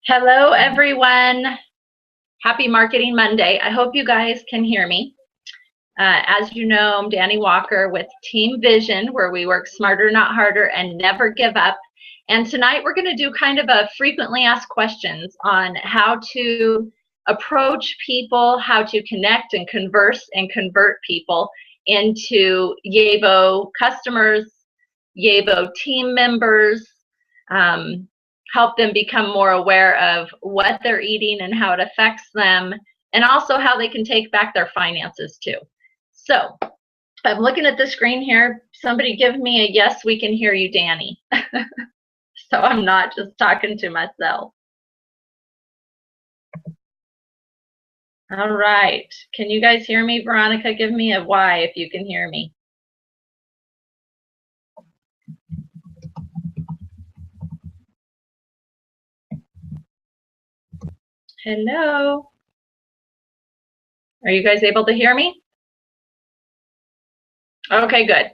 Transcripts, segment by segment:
Hello, everyone. Happy Marketing Monday. I hope you guys can hear me. As you know, I'm Danny Walker with Team Vision, where we work smarter, not harder, and never give up. And tonight we're going to do kind of a frequently asked questions on how to approach people, how to connect and converse and convert people into Yavo customers, Yavo team members, help them become more aware of what they're eating and how it affects them, and also how they can take back their finances too. So I'm looking at the screen here. Somebody give me a yes, we can hear you, Danny. So I'm not just talking to myself. All right. Can you guys hear me? Veronica, give me a Y if you can hear me. Hello. Are you guys able to hear me? Okay, good.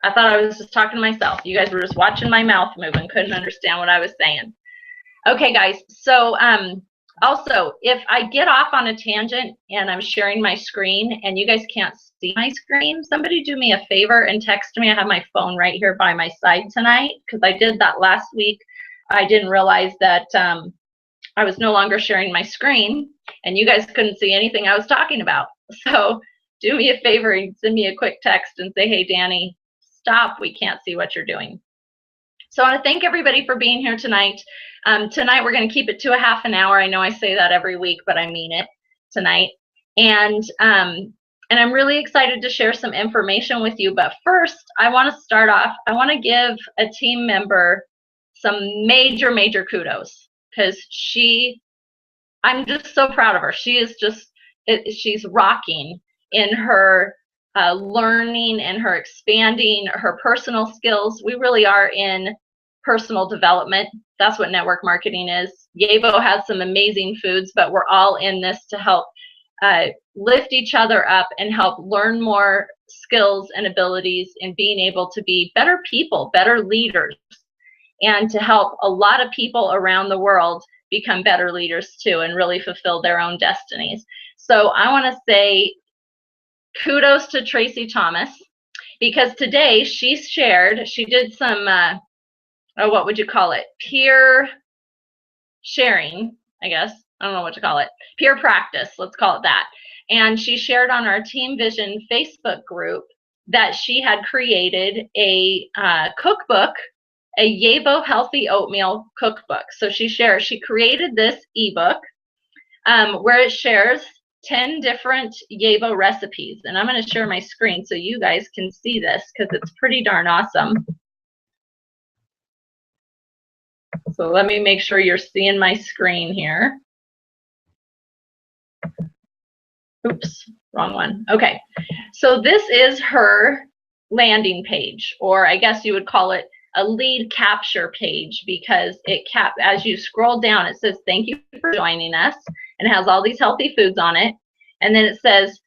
I thought I was just talking to myself. You guys were just watching my mouth move and couldn't understand what I was saying. Okay, guys. So also, if I get off on a tangent and I'm sharing my screen and you guys can't see my screen, somebody do me a favor and text me. I have my phone right here by my side tonight because I did that last week. I didn't realize that I was no longer sharing my screen and you guys couldn't see anything I was talking about. So do me a favor and send me a quick text and say, hey, Danny, stop. We can't see what you're doing. So I want to thank everybody for being here tonight. Tonight we're going to keep it to a half an hour. I know I say that every week, but I mean it tonight. And I'm really excited to share some information with you. But first, I want to start off. I want to give a team member some major kudos because I'm just so proud of her. She is just, she's rocking in her learning and her expanding her personal skills. We really are in personal development. That's what network marketing is. Yavo has some amazing foods, but we're all in this to help lift each other up and help learn more skills and abilities in being able to be better people, better leaders, and to help a lot of people around the world become better leaders too and really fulfill their own destinies. So I want to say kudos to Tracy Thomas, because today she did some, what would you call it? Peer sharing, I guess. I don't know what to call it. Peer practice, let's call it that. And she shared on our Team Vision Facebook group that she had created a cookbook, a Yavo Healthy Oatmeal cookbook. So she created this ebook where it shares 10 different Yavo recipes. And I'm going to share my screen so you guys can see this because it's pretty darn awesome. So let me make sure you're seeing my screen here. Oops, wrong one. Okay, so this is her landing page, or I guess you would call it a lead capture page, because as you scroll down, it says, thank you for joining us, and it has all these healthy foods on it. And then it says,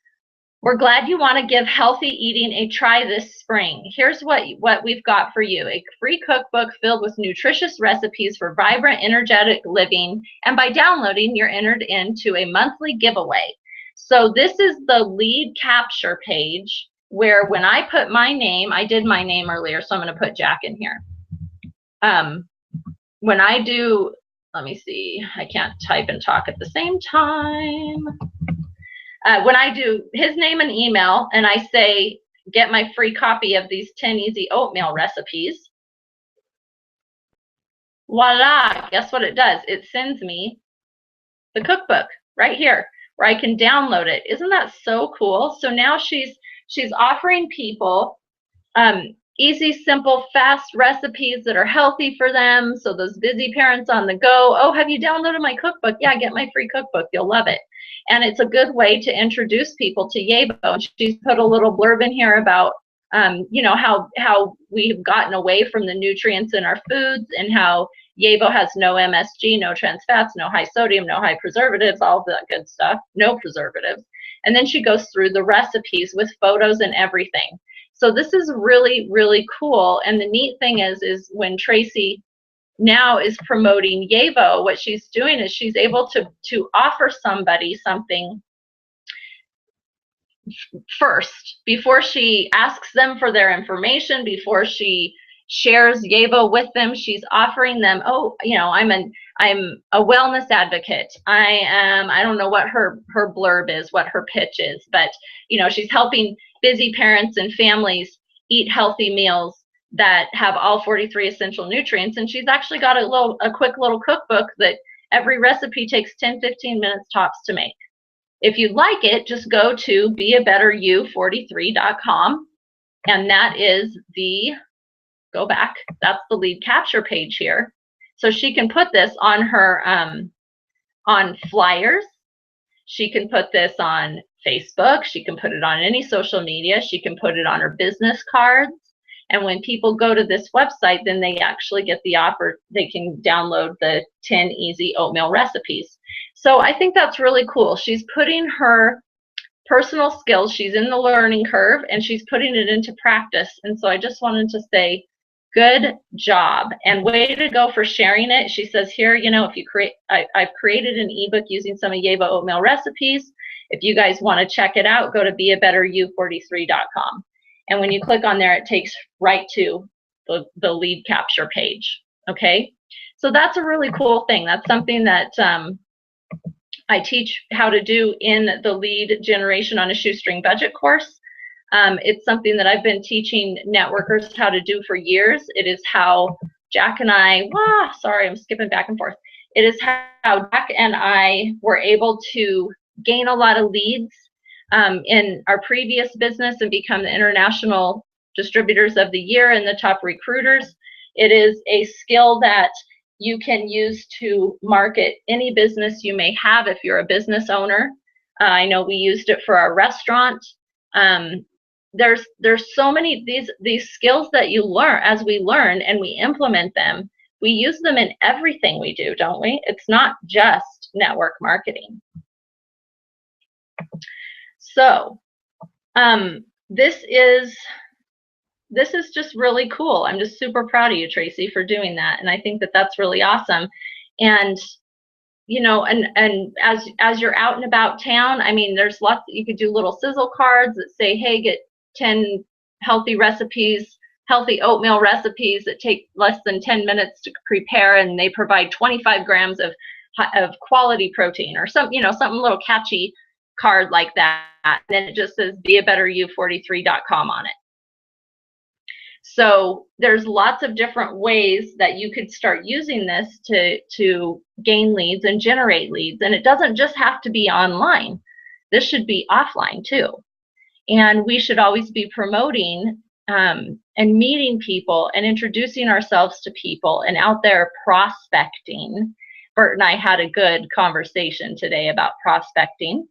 we're glad you want to give healthy eating a try this spring. Here's what we've got for you. A free cookbook filled with nutritious recipes for vibrant, energetic living. And by downloading, you're entered into a monthly giveaway. So this is the lead capture page where when I put my name, I did my name earlier, so I'm going to put Jack in here. When I do, let me see, I can't type and talk at the same time. When I do his name and email and I say, get my free copy of these 10 easy oatmeal recipes, voila, guess what it does? It sends me the cookbook right here where I can download it. Isn't that so cool? So now she's offering people easy, simple, fast recipes that are healthy for them. So those busy parents on the go, oh, have you downloaded my cookbook? Yeah, get my free cookbook. You'll love it. And it's a good way to introduce people to Yavo. She's put a little blurb in here about, you know, how we've gotten away from the nutrients in our foods and how Yavo has no MSG, no trans fats, no high sodium, no high preservatives, all of that good stuff, no preservatives. And then she goes through the recipes with photos and everything. So this is really cool. And the neat thing is when Tracy now is promoting YAVO. What she's doing is she's able to offer somebody something first before she asks them for their information, before she shares YAVO with them. She's offering them, oh, you know, I'm a wellness advocate. I don't know what her blurb is, what her pitch is, but you know, she's helping busy parents and families eat healthy meals that have all 43 essential nutrients. And she's actually got a quick little cookbook that every recipe takes 10-15 minutes tops to make. If you'd like it, just go to beabetteryou43.com, and that is go back, that's the lead capture page here. So she can put this on her, on flyers. She can put this on Facebook. She can put it on any social media. She can put it on her business cards. And when people go to this website, then they actually get the offer. They can download the 10 easy oatmeal recipes. So I think that's really cool. She's putting her personal skills, she's in the learning curve, and she's putting it into practice. And so I just wanted to say, good job, and way to go for sharing it. She says here, you know, if you create, I've created an ebook using some of YAVO oatmeal recipes. If you guys want to check it out, go to beabetteryou43.com. And when you click on there, it takes right to the lead capture page. Okay, so that's a really cool thing. That's something that I teach how to do in the Lead Generation on a Shoestring Budget course. It's something that I've been teaching networkers how to do for years. It is how Jack and I, sorry, I'm skipping back and forth. It is how Jack and I were able to gain a lot of leads in our previous business and become the International Distributors of the Year and the top recruiters. It is a skill that you can use to market any business you may have if you're a business owner. I know we used it for our restaurant. There's so many these skills that you learn as we learn and we implement them. We use them in everything we do, don't we? It's not just network marketing. So this is just really cool. I'm just super proud of you, Tracy, for doing that. And I think that that's really awesome. And, you know, and as you're out and about town, I mean, there's lots, you could do little sizzle cards that say, hey, get 10 healthy recipes, healthy oatmeal recipes that take less than 10 minutes to prepare, and they provide 25 grams of quality protein, or some, you know, something a little catchy card like that. And then it just says beabetteryou43.com on it. So there's lots of different ways that you could start using this to gain leads and generate leads. And it doesn't just have to be online. This should be offline too. And we should always be promoting and meeting people and introducing ourselves to people and out there prospecting. Bert and I had a good conversation today about prospecting.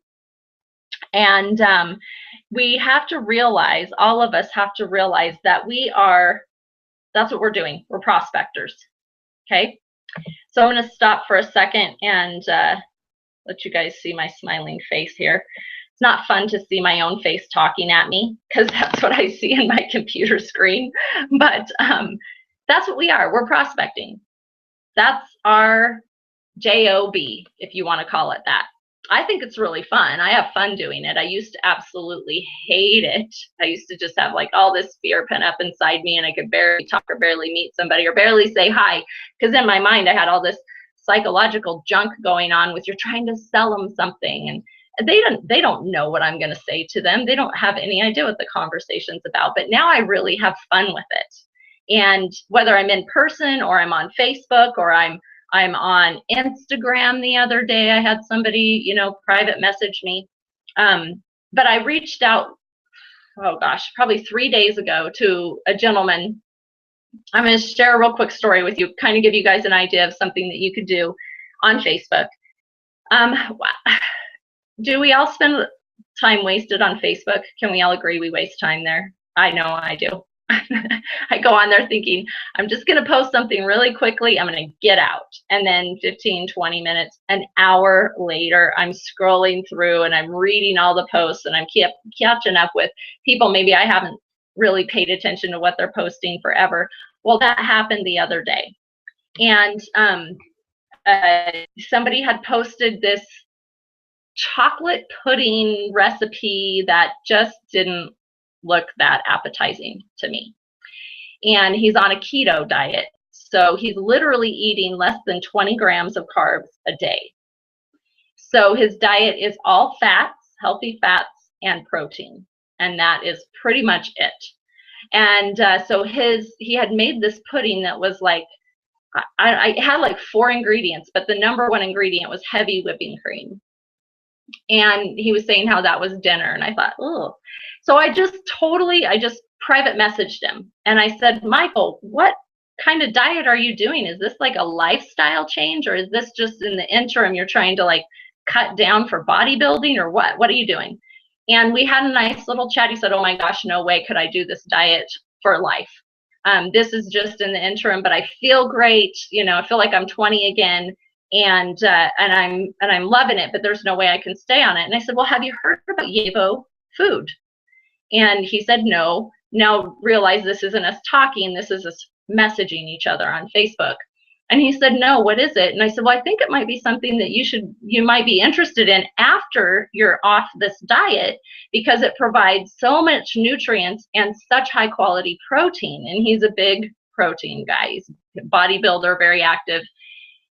And we have to realize, all of us have to realize that that's what we're doing. We're prospectors. Okay. So I'm going to stop for a second and let you guys see my smiling face here. It's not fun to see my own face talking at me because that's what I see in my computer screen. But that's what we are. We're prospecting. That's our job, if you want to call it that. I think it's really fun. I have fun doing it. I used to absolutely hate it. I used to just have like all this fear pent up inside me, and I could barely talk or barely meet somebody or barely say hi, because in my mind I had all this psychological junk going on with you're trying to sell them something, and they don't know what I'm going to say to them. They don't have any idea what the conversation's about. But now I really have fun with it. And whether I'm in person or I'm on Facebook or I'm on Instagram. The other day I had somebody, you know, private message me. But I reached out, oh gosh, probably 3 days ago to a gentleman. I'm going to share a real quick story with you, kind of give you guys an idea of something that you could do on Facebook. Do we all spend time wasted on Facebook? Can we all agree we waste time there? I know I do. I go on there thinking, I'm just going to post something really quickly. I'm going to get out. And then 15, 20 minutes, an hour later, I'm scrolling through and I'm reading all the posts and I'm catching up with people. Maybe I haven't really paid attention to what they're posting forever. Well, that happened the other day. And somebody had posted this chocolate pudding recipe that just didn't look that appetizing to me. And he's on a keto diet. So he's literally eating less than 20 grams of carbs a day. So his diet is all fats, healthy fats, and protein. And that is pretty much it. And so he had made this pudding that was like, I had like 4 ingredients, but the number 1 ingredient was heavy whipping cream. And he was saying how that was dinner. And I thought, oh. So I just private messaged him. And I said, Michael, what kind of diet are you doing? Is this like a lifestyle change, or is this just in the interim you're trying to like cut down for bodybuilding, or what? What are you doing? And we had a nice little chat. He said, oh my gosh, no way could I do this diet for life. This is just in the interim, but I feel great. You know, I feel like I'm 20 again, and I'm loving it, but there's no way I can stay on it. And I said, well, have you heard about YAVO food? And he said, no. Now realize this isn't us talking, this is us messaging each other on Facebook. And he said, no, what is it? And I said, well, I think it might be something that you might be interested in after you're off this diet, because it provides so much nutrients and such high quality protein. And he's a big protein guy. He's a bodybuilder, very active.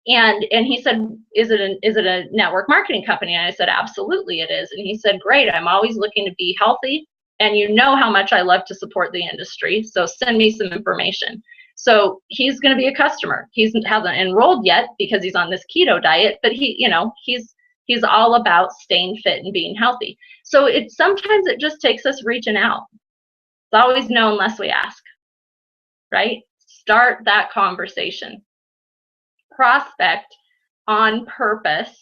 And he said, is it a network marketing company? And I said, absolutely it is. And he said, great, I'm always looking to be healthy. And you know how much I love to support the industry. So send me some information. So he's going to be a customer. He hasn't enrolled yet because he's on this keto diet, but he's all about staying fit and being healthy. So sometimes it just takes us reaching out. It's always no unless we ask, right? Start that conversation. Prospect on purpose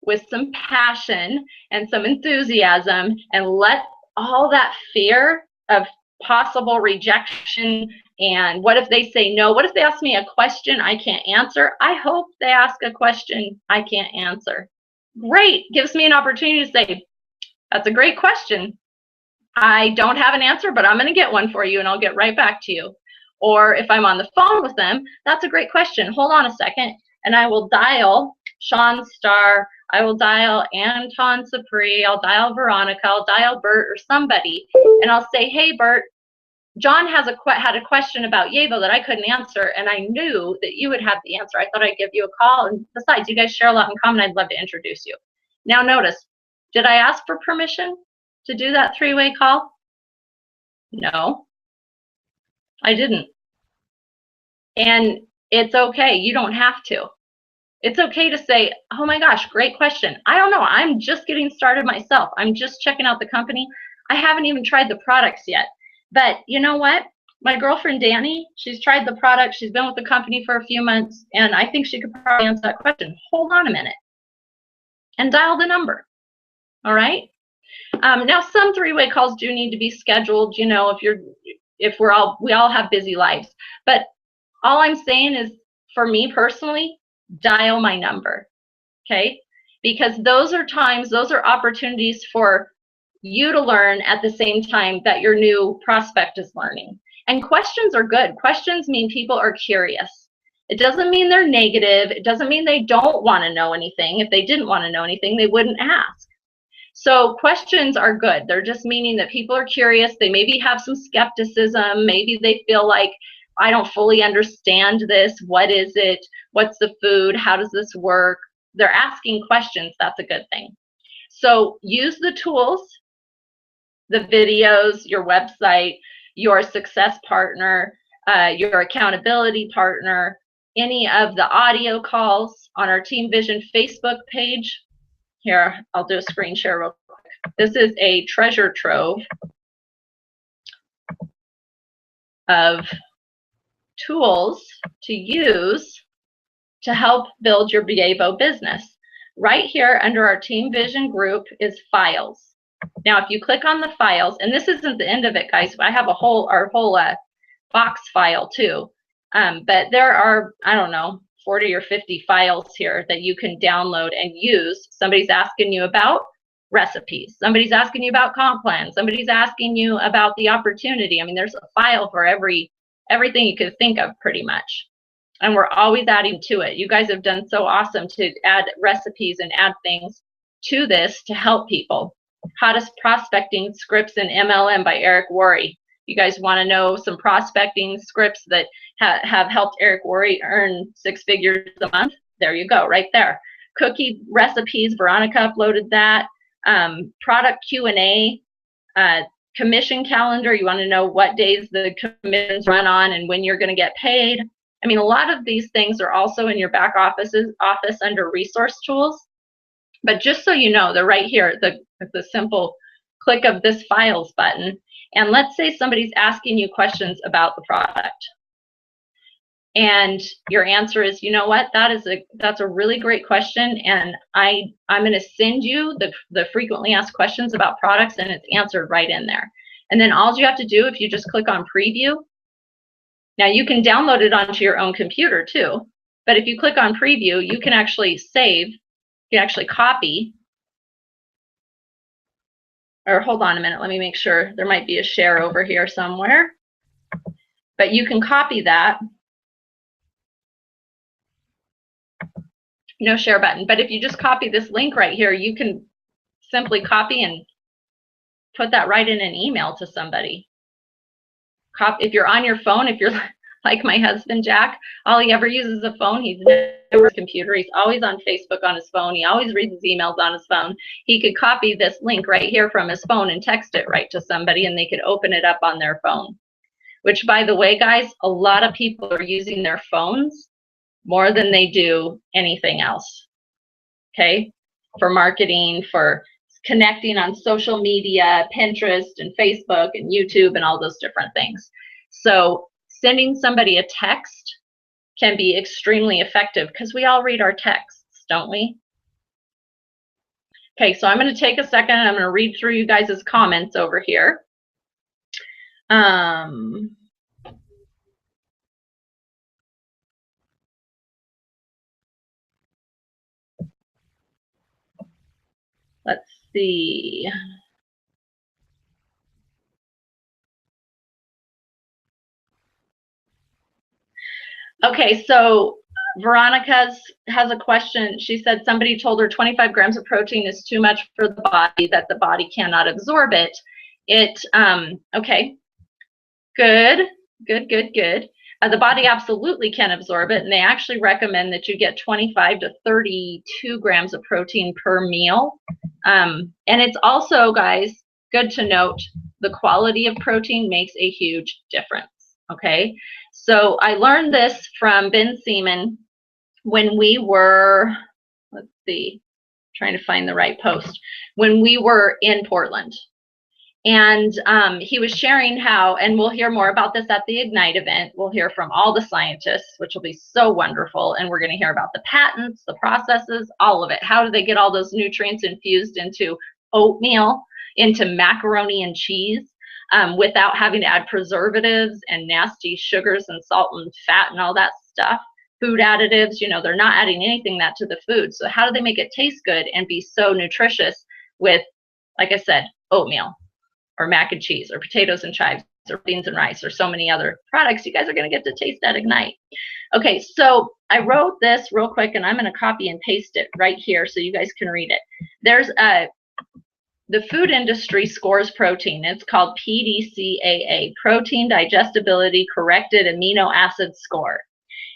with some passion and some enthusiasm, and let all that fear of possible rejection and what if they say no, what if they ask me a question I can't answer? I hope they ask a question I can't answer. Great, gives me an opportunity to say, that's a great question. I don't have an answer, but I'm going to get one for you and I'll get right back to you. Or if I'm on the phone with them, that's a great question. Hold on a second. And I will dial Sean Starr, I will dial Anton Sapri, I'll dial Veronica, I'll dial Bert or somebody, and I'll say, hey, Bert, John had a question about YAVO that I couldn't answer, and I knew that you would have the answer. I thought I'd give you a call, and besides, you guys share a lot in common. I'd love to introduce you. Now notice, did I ask for permission to do that 3-way call? No, I didn't. And it's okay. You don't have to. It's okay to say, oh my gosh, great question. I don't know. I'm just getting started myself. I'm just checking out the company. I haven't even tried the products yet. But you know what? My girlfriend, Danny, she's tried the product. She's been with the company for a few months, and I think she could probably answer that question. Hold on a minute and dial the number. All right. Now, some 3-way calls do need to be scheduled, you know, if we all have busy lives. But all I'm saying is, for me personally, dial my number, okay? Because those are times, those are opportunities for you to learn at the same time that your new prospect is learning. And questions are good. Questions mean people are curious. It doesn't mean they're negative. It doesn't mean they don't want to know anything. If they didn't want to know anything, they wouldn't ask. So questions are good. They're just meaning that people are curious. They maybe have some skepticism. Maybe they feel like, I don't fully understand this. What is it? What's the food? How does this work? They're asking questions. That's a good thing. So use the tools, the videos, your website, your success partner, your accountability partner, any of the audio calls on our Team Vision Facebook page. Here, I'll do a screen share real quick. This is a treasure trove of tools to use to help build your YAVO business. Right here under our Team Vision group is files. Now, if you click on the files, and this isn't the end of it, guys. I have our whole box file too. But there are, I don't know, 40 or 50 files here that you can download and use. Somebody's asking you about recipes. Somebody's asking you about comp plans. Somebody's asking you about the opportunity. I mean, there's a file for everything you could think of pretty much. and we're always adding to it. You guys have done so awesome to add recipes and add things to this to help people. Hottest Prospecting Scripts in MLM by Eric Worre. You guys want to know some prospecting scripts that have helped Eric Worre earn 6 figures a month? There you go, right there. Cookie recipes, Veronica uploaded that. Product Q&A, commission calendar. You want to know what days the commissions run on and when you're going to get paid. I mean, a lot of these things are also in your back office under resource tools. But just so you know, they're right here, the simple click of this files button. And let's say somebody's asking you questions about the product. And your answer is, you know what, that's a really great question, and I'm going to send you the frequently asked questions about products, and it's answered right in there. And then all you have to do, if you just click on preview, now you can download it onto your own computer too, but if you click on preview, you can actually save, you can actually copy, or hold on a minute, let me make sure, there might be a share over here somewhere, but you can copy that. No share button, but if you just copy this link right here, you can simply copy and put that right in an email to somebody. If you're on your phone, if you're like my husband Jack, all he ever uses is a phone. He's never a computer. He's always on Facebook on his phone. He always reads his emails on his phone. He could copy this link right here from his phone and text it right to somebody, and they could open it up on their phone. Which, by the way, guys, a lot of people are using their phones more than they do anything else, okay? For marketing, for connecting on social media, Pinterest and Facebook and YouTube and all those different things. So sending somebody a text can be extremely effective because we all read our texts, don't we? Okay, so I'm going to take a second and I'm going to read through you guys' comments over here. Let's see. Okay, so Veronica has a question. She said somebody told her 25 grams of protein is too much for the body, that the body cannot absorb it. Okay, good. The body absolutely can absorb it, and they actually recommend that you get 25 to 32 grams of protein per meal. And it's also, guys, good to note the quality of protein makes a huge difference, okay? So I learned this from Ben Seaman when we were, let's see, trying to find the right post, when we were in Portland. And he was sharing how, and we'll hear more about this at the Ignite event, we'll hear from all the scientists, which will be so wonderful, and we're going to hear about the patents, the processes, all of it. How do they get all those nutrients infused into oatmeal, into macaroni and cheese, without having to add preservatives and nasty sugars and salt and fat and all that stuff? Food additives, you know, they're not adding anything that to the food. So how do they make it taste good and be so nutritious with, like I said, oatmeal, or mac and cheese, or potatoes and chives, or beans and rice, or so many other products you guys are going to get to taste at Ignite. Okay, so I wrote this real quick, and I'm going to copy and paste it right here so you guys can read it. There's the food industry scores protein. It's called PDCAA, Protein Digestibility Corrected Amino Acid Score.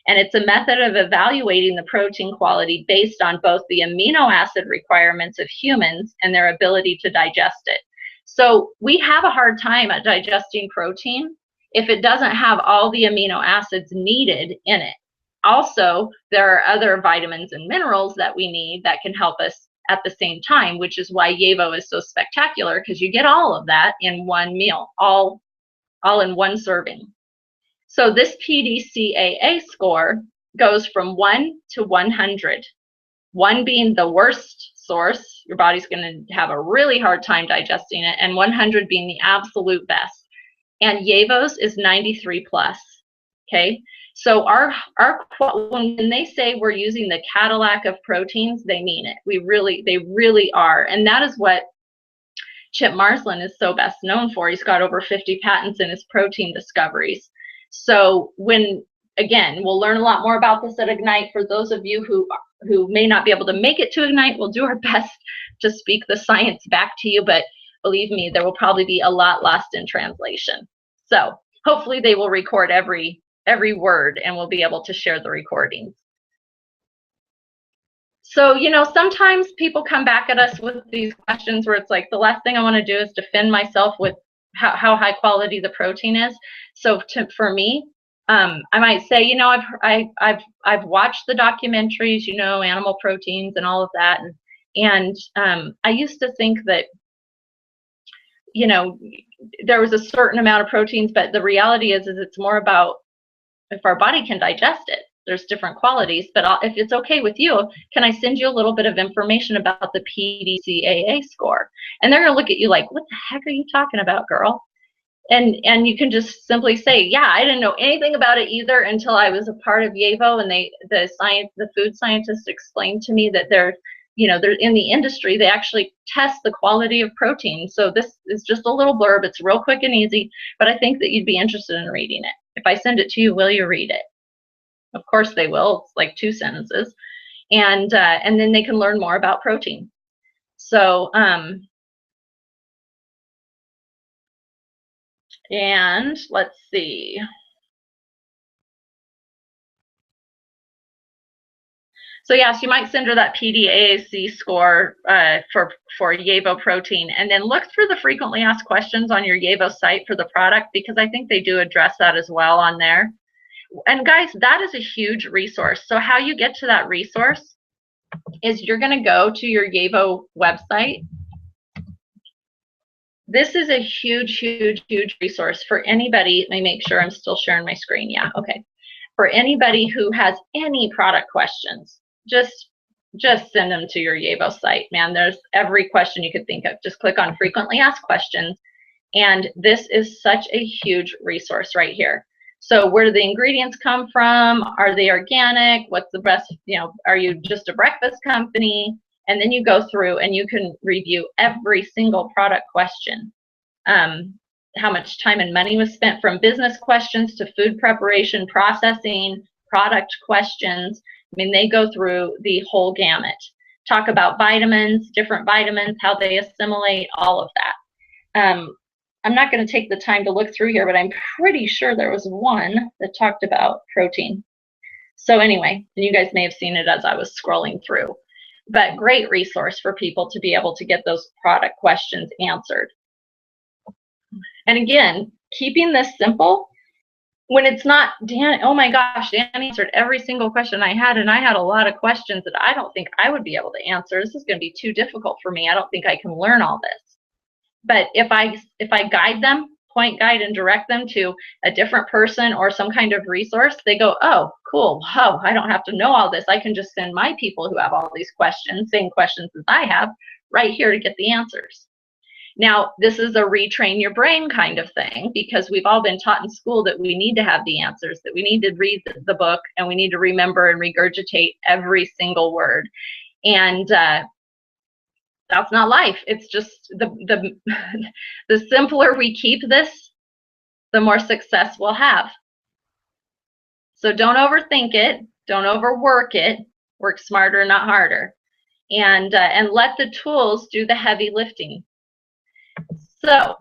And it's a method of evaluating the protein quality based on both the amino acid requirements of humans and their ability to digest it. So we have a hard time at digesting protein if it doesn't have all the amino acids needed in it. Also, there are other vitamins and minerals that we need that can help us at the same time, which is why YAVO is so spectacular, because you get all of that in one meal, all in one serving. So this PDCAA score goes from 1 to 100, 1 being the worst source, your body's going to have a really hard time digesting it, and 100 being the absolute best. And YAVO's is 93 plus, okay? So when they say we're using the Cadillac of proteins, they mean it. They really are. And that is what Chip Marsland is so best known for. He's got over 50 patents in his protein discoveries. So when again, we'll learn a lot more about this at Ignite. For those of you who may not be able to make it to Ignite, we'll do our best to speak the science back to you, but believe me, there will probably be a lot lost in translation. So hopefully they will record every word and we'll be able to share the recordings. So, you know, sometimes people come back at us with these questions where it's like, the last thing I want to do is defend myself with how high quality the protein is. So for me, I might say, you know, I've watched the documentaries, you know, animal proteins and all of that, and I used to think that, you know, there was a certain amount of proteins, but the reality is it's more about if our body can digest it. There's different qualities, but if it's okay with you, can I send you a little bit of information about the PDCAA score? And they're gonna look at you like, what the heck are you talking about, girl? And you can just simply say, yeah, I didn't know anything about it either until I was a part of YAVO, and the food scientists explained to me that they're in the industry, they actually test the quality of protein. So this is just a little blurb. It's real quick and easy, but I think that you'd be interested in reading it. If I send it to you, will you read it? Of course they will. It's like 2 sentences, and then they can learn more about protein. So and let's see. So yes, you might send her that PDAAC score for YAVO protein, and then look through the frequently asked questions on your YAVO site for the product, because I think they do address that as well on there. And guys, that is a huge resource. So how you get to that resource is you're going to go to your YAVO website. This is a huge, huge, huge resource for anybody. Let me make sure I'm still sharing my screen. Yeah, okay. For anybody who has any product questions, just send them to your YAVO site, man. There's every question you could think of. Just click on frequently asked questions, and this is such a huge resource right here. So where do the ingredients come from? Are they organic? What's the best, you know, are you just a breakfast company? And then you go through and you can review every single product question. How much time and money was spent, from business questions to food preparation, processing, product questions. I mean, they go through the whole gamut. Talk about vitamins, different vitamins, how they assimilate, all of that. I'm not going to take the time to look through here, but I'm pretty sure there was one that talked about protein. So anyway, you guys may have seen it as I was scrolling through. But great resource for people to be able to get those product questions answered. And again, keeping this simple, when it's not, Dan, oh my gosh, Dan answered every single question I had, and I had a lot of questions that I don't think I would be able to answer. This is going to be too difficult for me. I don't think I can learn all this. But if I guide them, point, guide, and direct them to a different person or some kind of resource, they go, oh, cool. Oh, I don't have to know all this. I can just send my people who have all these questions, same questions as I have, right here to get the answers. Now, this is a retrain your brain kind of thing, because we've all been taught in school that we need to have the answers, that we need to read the book, and we need to remember and regurgitate every single word. And that's not life. It's just the simpler we keep this, the more success we'll have. So don't overthink it. Don't overwork it. Work smarter, not harder. And let the tools do the heavy lifting. So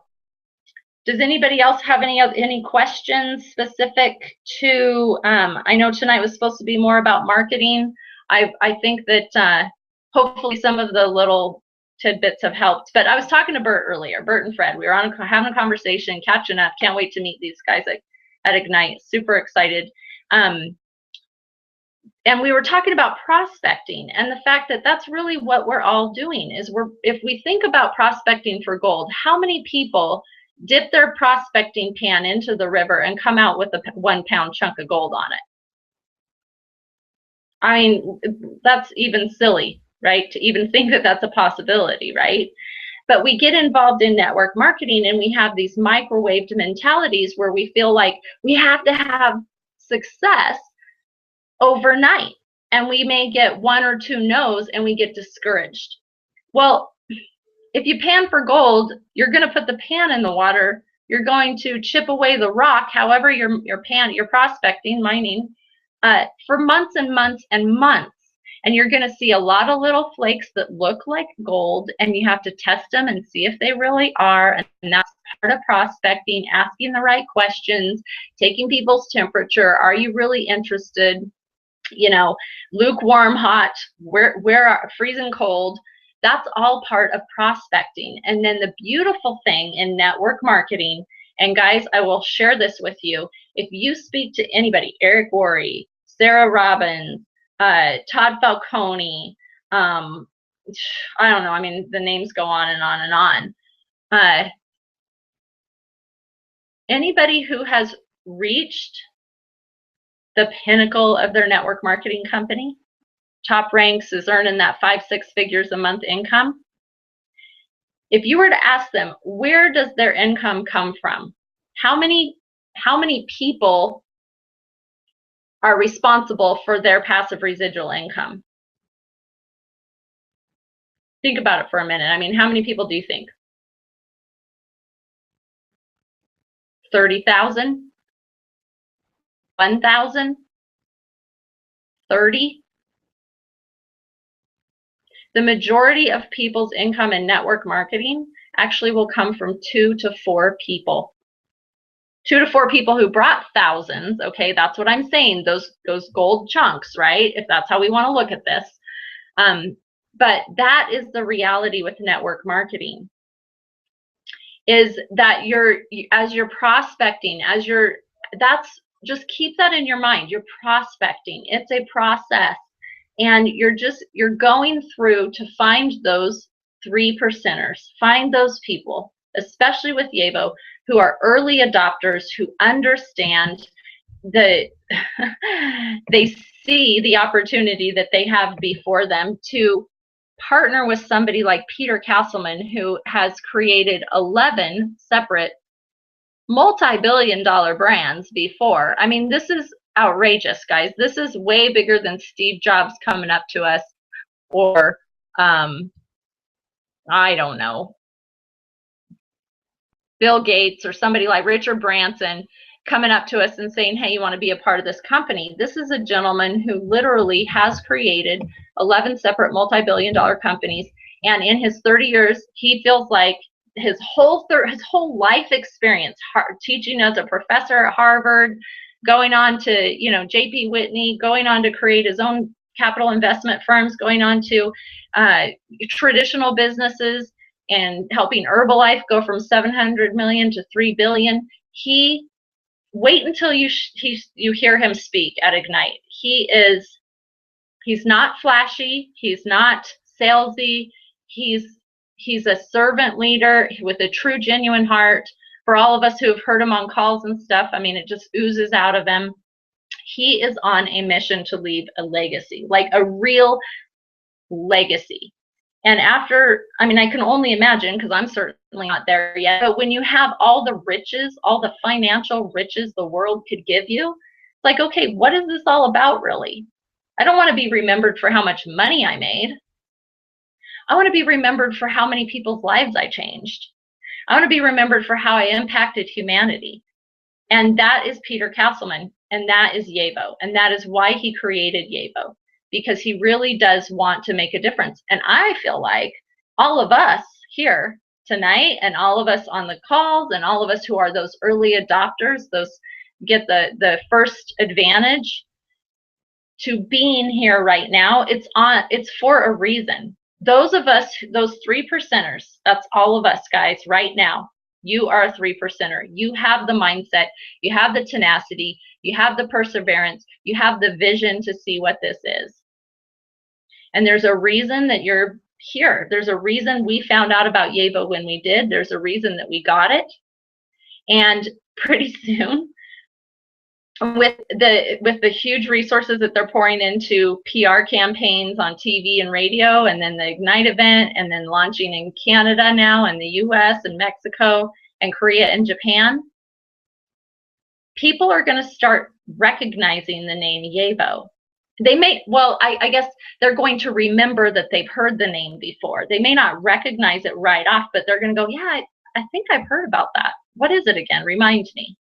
does anybody else have any questions specific to, I know tonight was supposed to be more about marketing. I think that hopefully some of the little tidbits have helped. But I was talking to Bert earlier, Bert and Fred. We were having a conversation, catching up. Can't wait to meet these guys at Ignite. Super excited. And we were talking about prospecting, and the fact that that's really what we're all doing is if we think about prospecting for gold, how many people dip their prospecting pan into the river and come out with a 1 pound chunk of gold on it? I mean, that's even silly, right? To even think that that's a possibility, right? But we get involved in network marketing, and we have these microwaved mentalities where we feel like we have to have success overnight, and we may get 1 or 2 no's and we get discouraged. Well, if you pan for gold, you're going to put the pan in the water You're going to chip away the rock, however you're prospecting, mining, for months and months and months. And you're going to see a lot of little flakes that look like gold, and you have to test them and see if they really are. And that's part of prospecting, asking the right questions, taking people's temperature. Are you really interested? You know, lukewarm, hot, where are freezing cold? That's all part of prospecting. And then the beautiful thing in network marketing, and guys, I will share this with you. If you speak to anybody, Eric Worre, Sarah Robbins, Todd Falcone, I don't know, I mean, the names go on and on and on. Anybody who has reached the pinnacle of their network marketing company, top ranks, is earning that 5-6 figures a month income. If you were to ask them, where does their income come from? How many people are responsible for their passive residual income? Think about it for a minute. I mean, how many people do you think? 30,000? 1,000? 30? The majority of people's income in network marketing actually will come from 2 to 4 people. 2 to 4 people who brought thousands. Okay, that's what I'm saying. Those gold chunks, right? If that's how we want to look at this. But that is the reality with network marketing. Is that as you're prospecting, just keep that in your mind. You're prospecting. It's a process. And you're going through to find those 3%ers, find those people, especially with Yevo, who are early adopters, who understand they see the opportunity that they have before them to partner with somebody like Peter Castleman, who has created 11 separate multi-billion-dollar brands before. I mean, this is outrageous, guys. This is way bigger than Steve Jobs coming up to us, or I don't know, Bill Gates or somebody like Richard Branson coming up to us and saying, hey, you want to be a part of this company? This is a gentleman who literally has created 11 separate multi-billion-dollar companies, and in his 30 years, he feels like his whole life experience, teaching as a professor at Harvard, going on to, you know, J.P. Whitney, going on to create his own capital investment firms, going on to traditional businesses, and helping Herbalife go from 700 million to 3 billion. Wait until you hear him speak at Ignite. He's not flashy. He's not salesy. He's a servant leader with a true, genuine heart. For all of us who have heard him on calls and stuff, I mean, it just oozes out of him. He is on a mission to leave a legacy, like a real legacy. And after, I mean, I can only imagine, because I'm certainly not there yet, but when you have all the riches, all the financial riches the world could give you, it's like, okay, what is this all about, really? I don't want to be remembered for how much money I made. I want to be remembered for how many people's lives I changed. I want to be remembered for how I impacted humanity. And that is Peter Castleman, and that is Yevo, and that is why he created Yevo, because he really does want to make a difference. And I feel like all of us here tonight, and all of us on the calls, and all of us who are those early adopters, those get the first advantage to being here right now, it's for a reason. Those of us, those 3%ers, that's all of us, guys, right now. You are a 3%er. You have the mindset, you have the tenacity, you have the perseverance, you have the vision to see what this is. And there's a reason that you're here. There's a reason we found out about Yevo when we did. There's a reason that we got it. And pretty soon, with the huge resources that they're pouring into PR campaigns on TV and radio, and then the Ignite event, and then launching in Canada now, and the US and Mexico and Korea and Japan, people are going to start recognizing the name Yevo. They may, well, I guess they're going to remember that they've heard the name before. They may not recognize it right off, but they're going to go, yeah, I think I've heard about that. what is it again? Remind me.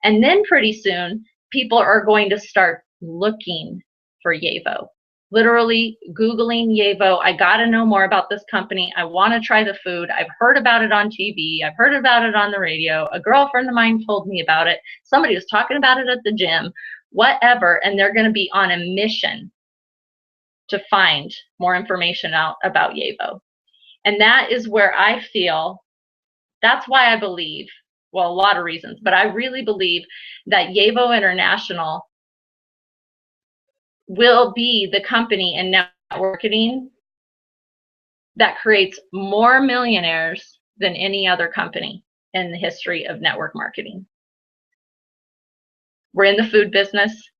And then pretty soon, people are going to start looking for YAVO. Literally Googling YAVO. I got to know more about this company. I want to try the food. I've heard about it on TV. I've heard about it on the radio. A girlfriend of mine told me about it. Somebody was talking about it at the gym, whatever. And they're going to be on a mission to find more information out about YAVO. And that is where I feel, that's why I believe, well, a lot of reasons, but I really believe that YAVO International will be the company in network marketing that creates more millionaires than any other company in the history of network marketing. We're in the food business. It's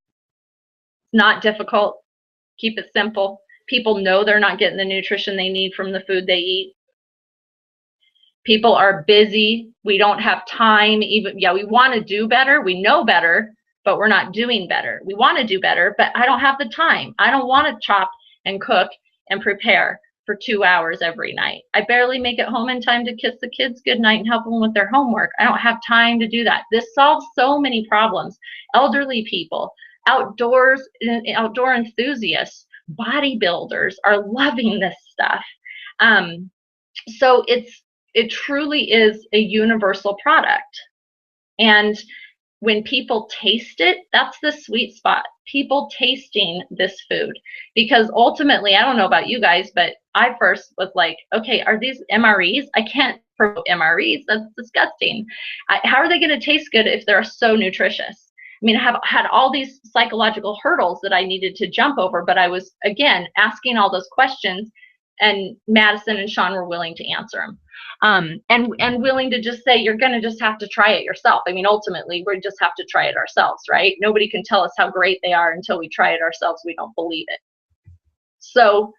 not difficult. Keep it simple. People know they're not getting the nutrition they need from the food they eat. People are busy. We don't have time. Even, yeah, we want to do better. We know better, but we're not doing better. We want to do better, but I don't have the time. I don't want to chop and cook and prepare for 2 hours every night. I barely make it home in time to kiss the kids goodnight and help them with their homework. I don't have time to do that. This solves so many problems. Elderly people, outdoor enthusiasts, bodybuilders are loving this stuff. So it truly is a universal product. And when people taste it, that's the sweet spot. People tasting this food. Because ultimately, I don't know about you guys, but I first was like, okay, are these MREs? I can't promote MREs. That's disgusting. How are they going to taste good if they're so nutritious? I mean, I have had all these psychological hurdles that I needed to jump over, but I was, again, asking all those questions, and Madison and Sean were willing to answer them. And willing to just say, you're going to just have to try it yourself. I mean, ultimately, we just have to try it ourselves, right? Nobody can tell us how great they are until we try it ourselves. We don't believe it. So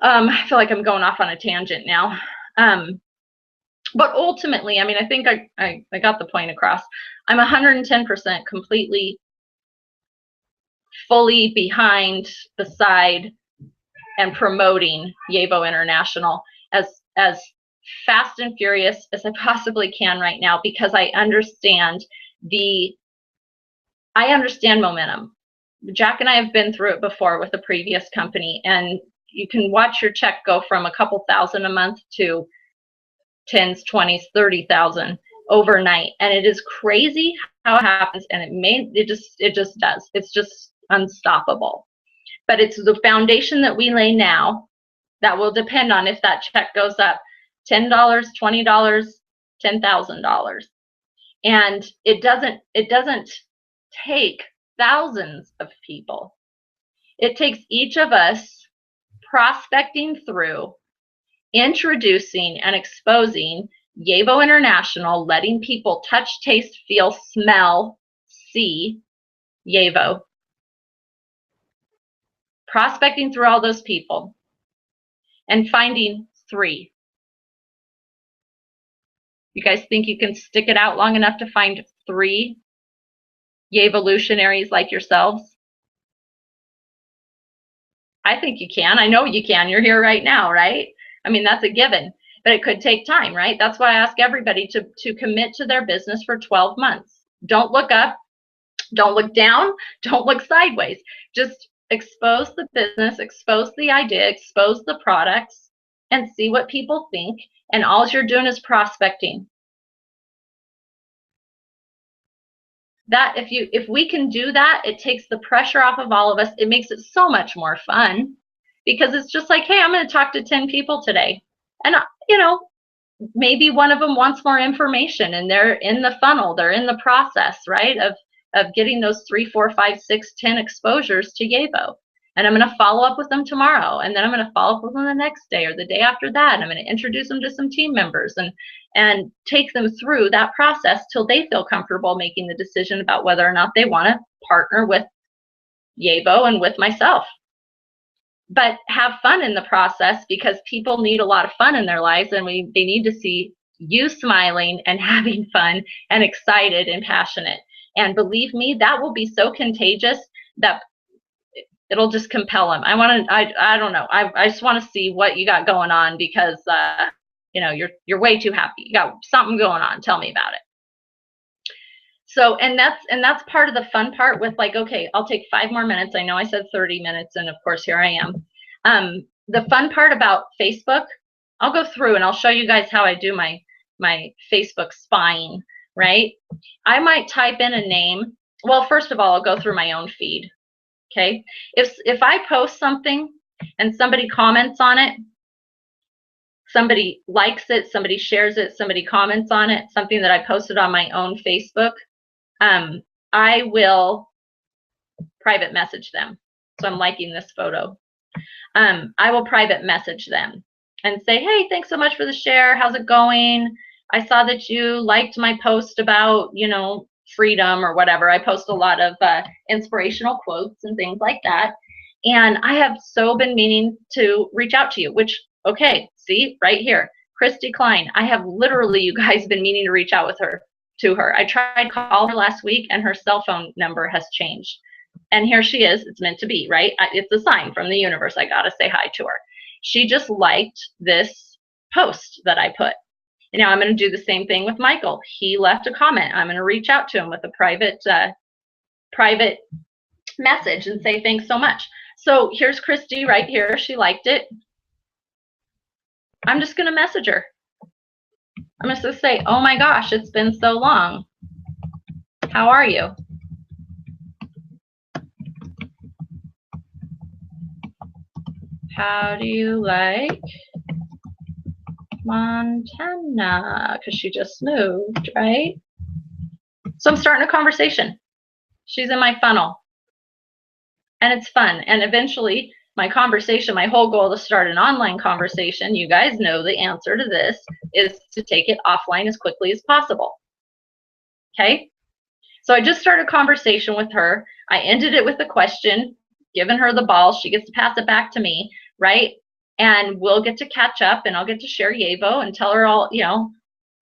I feel like I'm going off on a tangent now. But ultimately, I mean, I think I got the point across. I'm 110% completely, fully behind, beside, and promoting YAVO International as fast and furious as I possibly can right now, because I understand momentum. Jack and I have been through it before with a previous company, and you can watch your check go from a couple thousand a month to 10s, 20s, 30,000 overnight, and it is crazy how it happens, and it just does. It's just unstoppable. But it's the foundation that we lay now that will depend on if that check goes up $10, $20, $10,000. And it doesn't take thousands of people. It takes each of us prospecting through, introducing and exposing YAVO International, letting people touch, taste, feel, smell, see YAVO. Prospecting through all those people and finding 3. You guys think you can stick it out long enough to find 3 YAVolutionaries like yourselves? I think you can. I know you can. You're here right now, right? I mean, that's a given, but it could take time, right? That's why I ask everybody to commit to their business for 12 months. Don't look up, don't look down, don't look sideways. Just expose the business, expose the idea, expose the products, and see what people think. And all you're doing is prospecting. That if we can do that, it takes the pressure off of all of us. It makes it so much more fun, because it's just like, hey, I'm going to talk to 10 people today, and you know, maybe one of them wants more information, and they're in the funnel, they're in the process, right, of getting those 3, 4, 5, 6, 10 exposures to YAVO. And I'm going to follow up with them tomorrow, and then I'm going to follow up with them the next day or the day after that. And I'm going to introduce them to some team members and take them through that process till they feel comfortable making the decision about whether or not they want to partner with YAVO and with myself. But have fun in the process, because people need a lot of fun in their lives, and they need to see you smiling and having fun and excited and passionate. And believe me, that will be so contagious that it'll just compel them. I don't know. I just want to see what you got going on, because you know, you're way too happy. You got something going on. Tell me about it. So, and that's part of the fun part with like, okay, I'll take 5 more minutes. I know I said 30 minutes, and of course here I am. The fun part about Facebook, I'll go through and I'll show you guys how I do my Facebook spying, right? I might type in a name. Well, first of all, I'll go through my own feed. Okay. If I post something and somebody comments on it, somebody likes it, somebody shares it, somebody comments on it, something that I posted on my own Facebook, I will private message them. So I'm liking this photo. I will private message them and say, hey, thanks so much for the share. How's it going? I saw that you liked my post about, you know, freedom or whatever. I post a lot of inspirational quotes and things like that. And I have so been meaning to reach out to you, which, okay, see right here, Christy Klein. I have literally, you guys, been meaning to reach out to her. I tried to call her last week and her cell phone number has changed. And here she is. It's meant to be, right? It's a sign from the universe. I got to say hi to her. She just liked this post that I put. And now I'm going to do the same thing with Michael. He left a comment. I'm going to reach out to him with a private message and say thanks so much. So here's Christy right here. She liked it. I'm just going to message her. I'm just going to say, oh my gosh, it's been so long. How are you? How do you like Montana? Because she just moved, right? So I'm starting a conversation. She's in my funnel. And it's fun. And eventually, my conversation, my whole goal to start an online conversation, you guys know the answer to this, is to take it offline as quickly as possible. Okay? So I just started a conversation with her. I ended it with a question, giving her the ball. She gets to pass it back to me, right? And we'll get to catch up, and I'll get to share YAVO and tell her all, you know,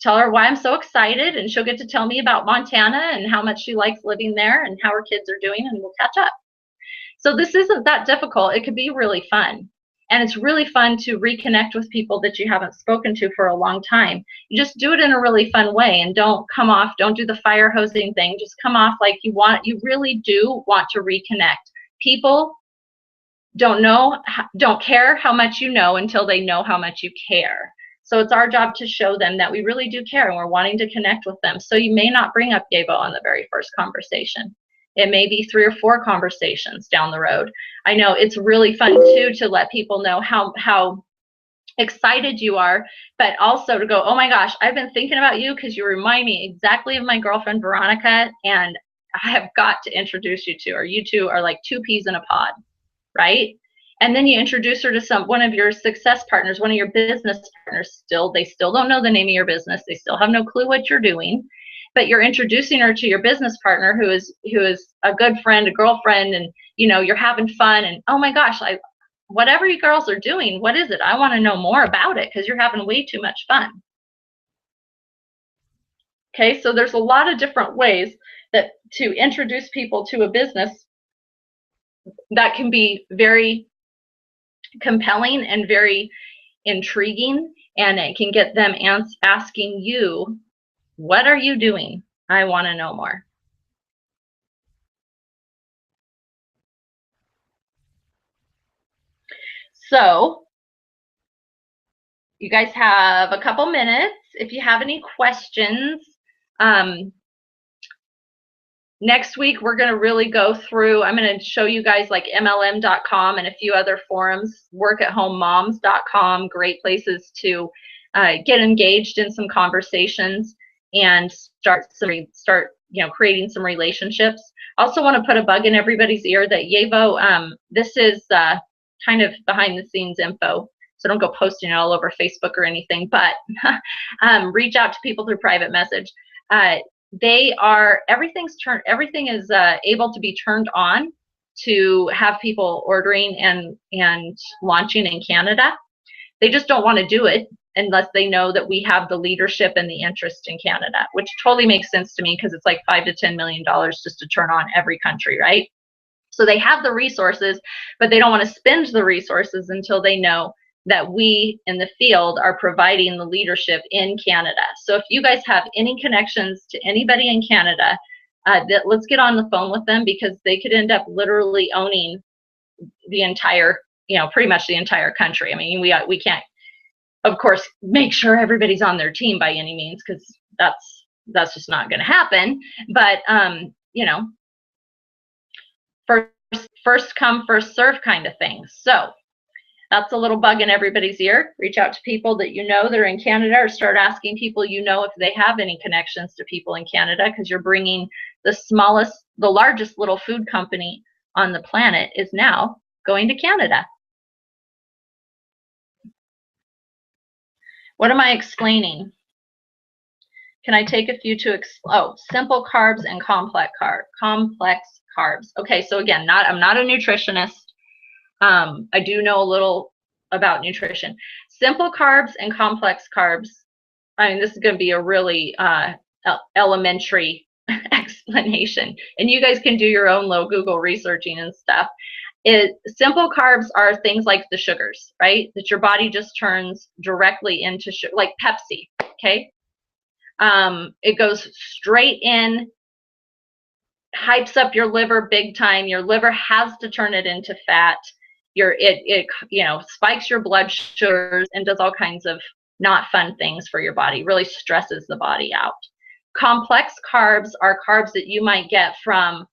tell her why I'm so excited, and she'll get to tell me about Montana and how much she likes living there and how her kids are doing, and we'll catch up. So this isn't that difficult. It could be really fun. And it's really fun to reconnect with people that you haven't spoken to for a long time. You just do it in a really fun way, and don't come off, don't do the fire hosing thing. Just come off like you really do want to reconnect. People don't care how much you know until they know how much you care. So it's our job to show them that we really do care and we're wanting to connect with them. So you may not bring up YAVO on the very first conversation. It may be 3 or 4 conversations down the road. I know it's really fun too to let people know how excited you are, but also to go, oh my gosh, I've been thinking about you because you remind me exactly of my girlfriend Veronica, and I have got to introduce you to her. You two are like 2 peas in a pod, right? And then you introduce her to one of your success partners, one of your business partners. They still don't know the name of your business. They still have no clue what you're doing. But you're introducing her to your business partner who is a good friend, a girlfriend, and you know, you're having fun, and oh my gosh, whatever you girls are doing, what is it? I want to know more about it because you're having way too much fun. Okay, so there's a lot of different ways that to introduce people to a business that can be very compelling and very intriguing, and it can get them asking you, what are you doing? I want to know more. So you guys have a couple minutes. If you have any questions, next week we're going to really go through, I'm going to show you guys like MLM.com and a few other forums, workathomemoms.com, great places to get engaged in some conversations and start creating some relationships. Also want to put a bug in everybody's ear that YAVO, this is kind of behind the scenes info, so don't go posting it all over Facebook or anything, but reach out to people through private message. Everything is able to be turned on to have people ordering and launching in Canada. They just don't want to do it unless they know that we have the leadership and the interest in Canada, which totally makes sense to me because it's like $5 to $10 million just to turn on every country, right? So they have the resources, but they don't want to spend the resources until they know that we in the field are providing the leadership in Canada. So if you guys have any connections to anybody in Canada, let's get on the phone with them, because they could end up literally owning the entire, pretty much the entire country. I mean, we can't, of course, make sure everybody's on their team by any means, because that's just not going to happen. But first come, first serve kind of thing. So that's a little bug in everybody's ear. Reach out to people that that are in Canada, or start asking people if they have any connections to people in Canada, because you're bringing the largest little food company on the planet is now going to Canada. What am I explaining? Can I take a few to simple carbs and complex carbs. Okay, so again, I'm not a nutritionist. I do know a little about nutrition. Simple carbs and complex carbs. I mean, this is going to be a really elementary explanation, and you guys can do your own little Google researching and stuff. Simple carbs are things like the sugars, right? That your body just turns directly into sugar, like Pepsi. Okay, it goes straight in, hypes up your liver big time. Your liver has to turn it into fat. It spikes your blood sugars and does all kinds of not fun things for your body. Really stresses the body out. Complex carbs are carbs that you might get from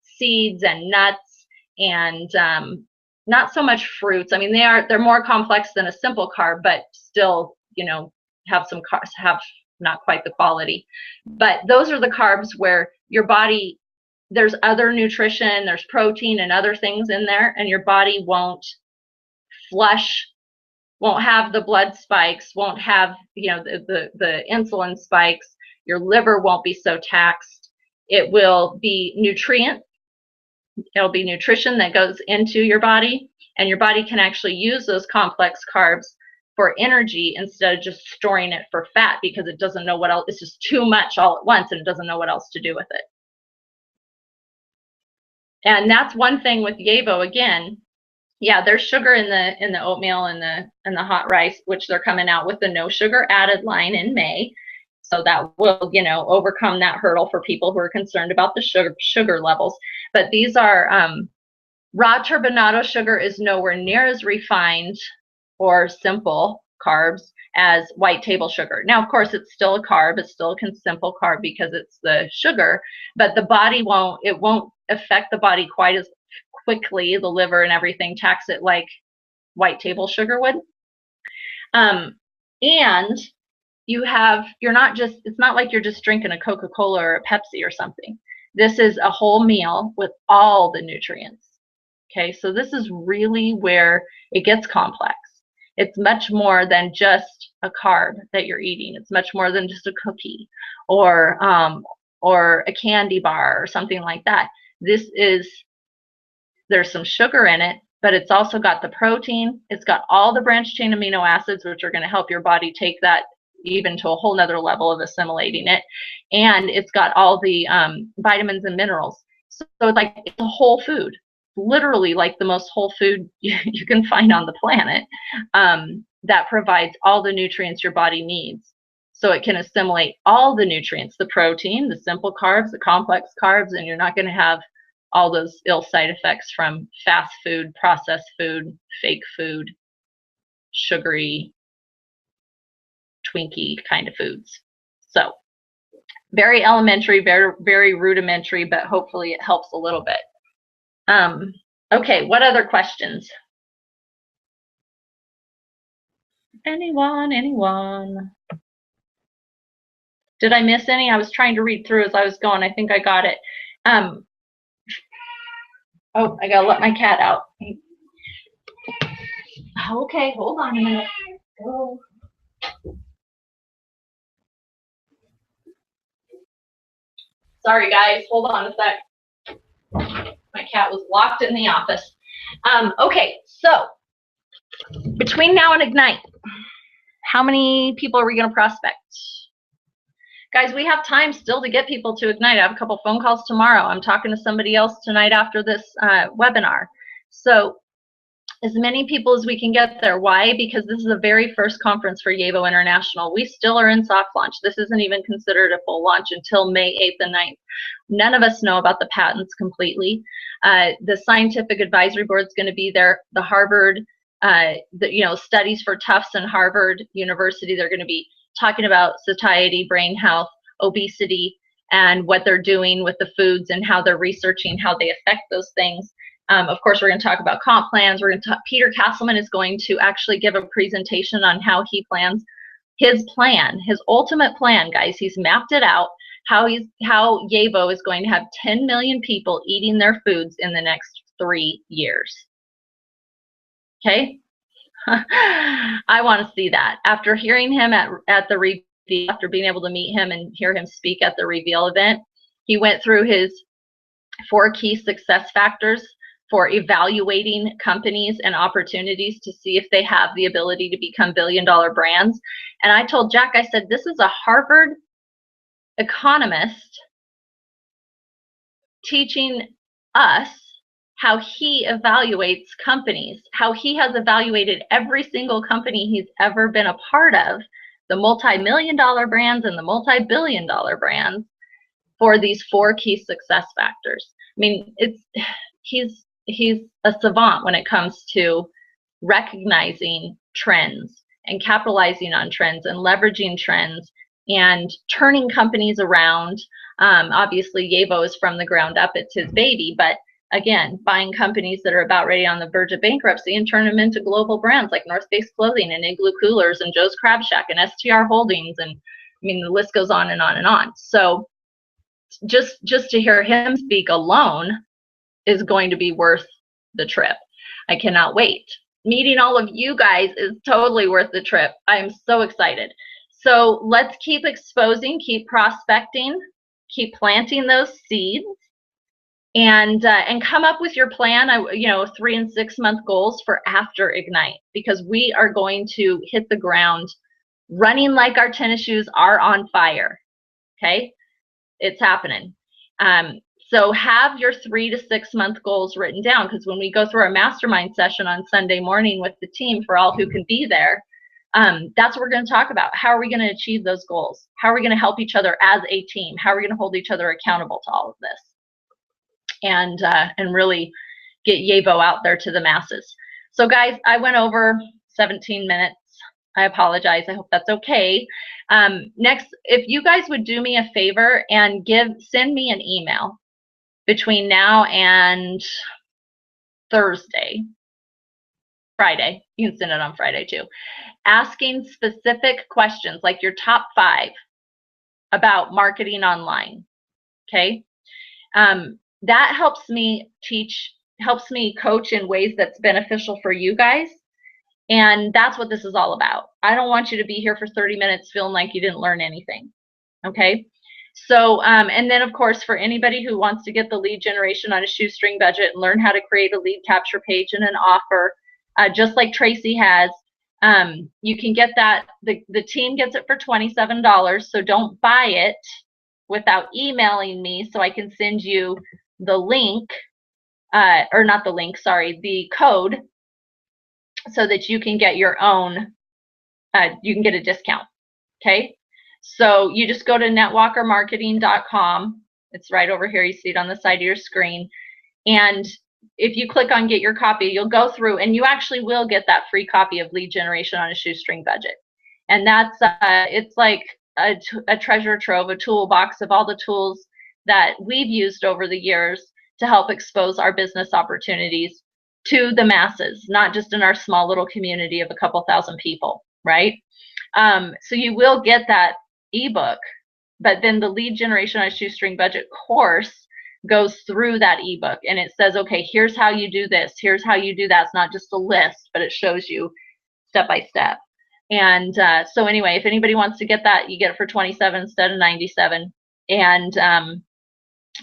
seeds and nuts, and not so much fruits. I mean, they're more complex than a simple carb, but still, have not quite the quality. But those are the carbs where your body, there's other nutrition, there's protein and other things in there, and your body won't have the blood spikes, won't have the insulin spikes. Your liver won't be so taxed. It will be nutrient. It'll be nutrition that goes into your body, and your body can actually use those complex carbs for energy instead of just storing it for fat, because it doesn't know what else. It's just too much all at once, and it doesn't know what else to do with it. And that's one thing with Yevo. Again, yeah, there's sugar in the oatmeal and the hot rice, which they're coming out with the no sugar added line in May. So that will, overcome that hurdle for people who are concerned about the sugar levels. But these are raw turbinado sugar is nowhere near as refined or simple carbs as white table sugar. Now, of course, it's still a carb. It's still a simple carb because it's the sugar, but the body won't affect the body quite as quickly, the liver and everything, tax it like white table sugar would. And it's not like you're just drinking a Coca-Cola or a Pepsi or something. This is a whole meal with all the nutrients. Okay, so this is really where it gets complex. It's much more than just a carb that you're eating. It's much more than just a cookie or a candy bar or something like that. There's some sugar in it, but it's also got the protein. It's got all the branched chain amino acids, which are going to help your body take that even to a whole nother level of assimilating it. And it's got all the vitamins and minerals. So it's a whole food, literally like the most whole food you can find on the planet, that provides all the nutrients your body needs. So it can assimilate all the nutrients, the protein, the simple carbs, the complex carbs, and you're not going to have all those ill side effects from fast food, processed food, fake food, sugary, Twinkie kind of foods. So very elementary, very, very rudimentary, but hopefully it helps a little bit. Okay, what other questions? Anyone? Did I miss any? I was trying to read through as I was going. I think I got it. Oh, I gotta let my cat out. Okay, hold on a minute. Oh. Sorry, guys. Hold on a sec. My cat was locked in the office. Okay, so between now and Ignite, how many people are we going to prospect? Guys, we have time still to get people to Ignite. I have a couple phone calls tomorrow. I'm talking to somebody else tonight after this webinar. So as many people as we can get there. Why? Because this is the very first conference for YAVO International. We still are in soft launch. This isn't even considered a full launch until May 8th and 9th. None of us know about the patents completely. The scientific advisory board is going to be there. The Harvard, studies for Tufts and Harvard University, they're going to be talking about satiety, brain health, obesity, and what they're doing with the foods and how they're researching how they affect those things. Of course, we're going to talk about comp plans. We're going to talk, Peter Castleman is going to actually give a presentation on how he plans his plan, his ultimate plan, guys. He's mapped it out, how YAVO is going to have 10 million people eating their foods in the next 3 years. Okay? I want to see that. After hearing him at the reveal, after being able to meet him and hear him speak at the reveal event, he went through his 4 key success factors for evaluating companies and opportunities to see if they have the ability to become billion-dollar brands. And I told Jack, I said, this is a Harvard economist teaching us how he evaluates companies, how he has evaluated every single company he's ever been a part of, the multi-million-dollar brands and the multi-billion-dollar brands, for these 4 key success factors. I mean, he's a savant when it comes to recognizing trends and capitalizing on trends and leveraging trends and turning companies around. Obviously, YAVO is from the ground up. It's his baby. But again, buying companies that are about ready on the verge of bankruptcy and turn them into global brands like North Face Clothing and Igloo Coolers and Joe's Crab Shack and STR Holdings. And I mean, the list goes on and on and on. So just to hear him speak alone is going to be worth the trip. I cannot wait. Meeting all of you guys is totally worth the trip. I am so excited. So let's keep exposing, keep prospecting, keep planting those seeds, and come up with your plan. 3 and 6 month goals for after Ignite, because we are going to hit the ground running like our tennis shoes are on fire. Okay, it's happening. So have your 3 to 6 month goals written down, because when we go through our mastermind session on Sunday morning with the team, for all who can be there, that's what we're going to talk about. How are we going to achieve those goals? How are we going to help each other as a team? How are we going to hold each other accountable to all of this? And really get YAVO out there to the masses. So guys, I went over 17 minutes. I apologize. I hope that's okay. Next, if you guys would do me a favor and send me an email between now and Friday. You can send it on Friday too. Asking specific questions, like your top 5 about marketing online. Okay. That helps me coach in ways that's beneficial for you guys. And that's what this is all about. I don't want you to be here for 30 minutes feeling like you didn't learn anything. Okay. So, and then of course, for anybody who wants to get the lead generation on a shoestring budget and learn how to create a lead capture page and an offer, just like Tracy has, you can get that. The team gets it for $27. So don't buy it without emailing me so I can send you the link, or not the link, sorry, the code, so that you can get your own, you can get a discount. Okay. So you just go to netwalkermarketing.com. It's right over here. You see it on the side of your screen. And if you click on get your copy, you'll go through and you actually will get that free copy of Lead Generation on a Shoestring Budget. And that's, it's like a treasure trove, a toolbox of all the tools that we've used over the years to help expose our business opportunities to the masses, not just in our small little community of a couple thousand people, right? So you will get that ebook, but then the Lead Generation on a Shoestring Budget course goes through that ebook and it says, okay, here's how you do this, here's how you do that. It's not just a list, but it shows you step by step. And so anyway, if anybody wants to get that, you get it for $27 instead of $97. And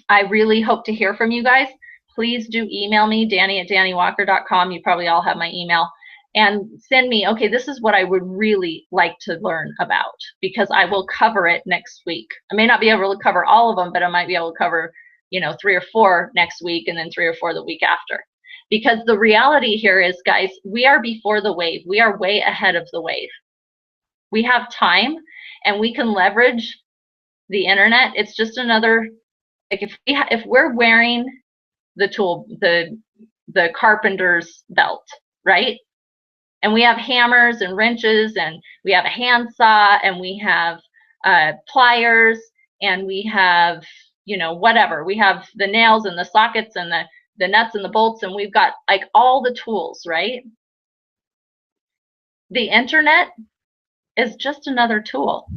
I really hope to hear from you guys. Please do email me, Danny@DannyWalker.com. You probably all have my email. And send me, okay, this is what I would really like to learn about, because I will cover it next week. I may not be able to cover all of them, but I might be able to cover, 3 or 4 next week and then 3 or 4 the week after. Because the reality here is, guys, we are before the wave. We are way ahead of the wave. We have time and we can leverage the internet. It's just another, like if we're wearing the tool, the carpenter's belt, right? And we have hammers and wrenches, and we have a handsaw, and we have pliers, and we have, you know, whatever. We have the nails and the sockets and the nuts and the bolts, and we've got like all the tools, right? The internet is just another tool.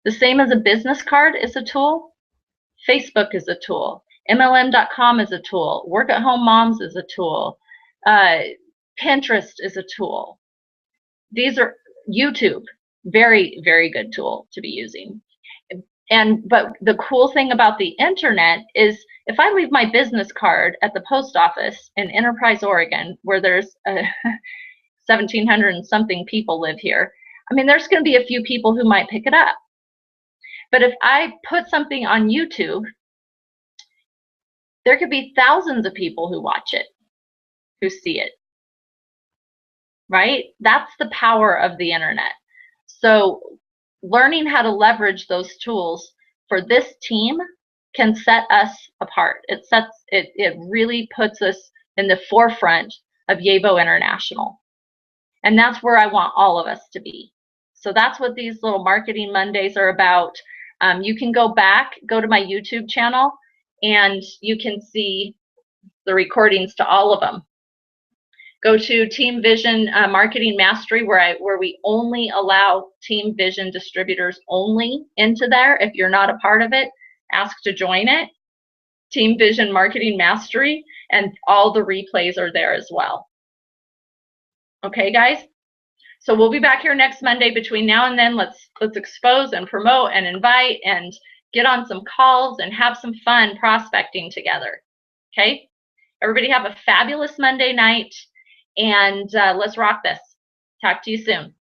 The same as a business card is a tool. Facebook is a tool. MLM.com is a tool. Work at Home Moms is a tool. Pinterest is a tool. These are YouTube, very, very good tool to be using. But the cool thing about the internet is if I leave my business card at the post office in Enterprise, Oregon, where there's 1,700 and something people live here, I mean, there's going to be a few people who might pick it up. But if I put something on YouTube, there could be thousands of people who watch it, who see it, right? That's the power of the internet. So learning how to leverage those tools for this team can set us apart. It really puts us in the forefront of YAVO International. And that's where I want all of us to be. So that's what these little Marketing Mondays are about. You can go to my YouTube channel, and you can see the recordings to all of them. Go to Team Vision Marketing Mastery, where we only allow Team Vision distributors only into there. If you're not a part of it, ask to join it. Team Vision Marketing Mastery, and all the replays are there as well. Okay, guys? So we'll be back here next Monday. Between now and then, let's expose and promote and invite and get on some calls and have some fun prospecting together. Okay? Everybody have a fabulous Monday night, and let's rock this. Talk to you soon.